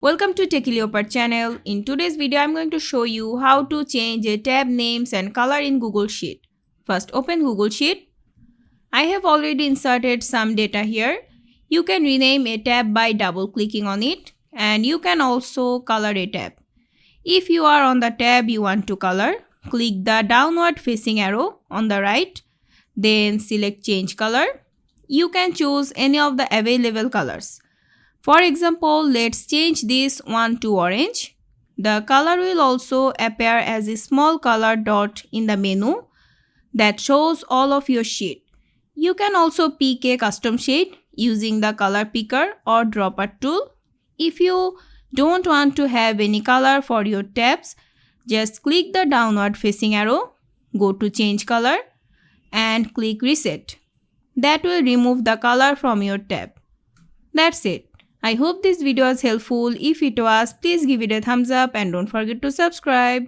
Welcome to Techie Leopard channel. In today's video, I'm going to show you how to change a tab names and color in Google Sheet. First, open Google Sheet. I have already inserted some data here. You can rename a tab by double-clicking on it, and you can also color a tab. If you are on the tab you want to color, click the downward facing arrow on the right, then select Change Color. You can choose any of the available colors. For example, let's change this one to orange. The color will also appear as a small color dot in the menu that shows all of your sheet. You can also pick a custom shade using the color picker or dropper tool. If you don't want to have any color for your tabs, just click the downward facing arrow, go to Change Color and click Reset. That will remove the color from your tab. That's it. I hope this video was helpful. If it was, please give it a thumbs up and don't forget to subscribe.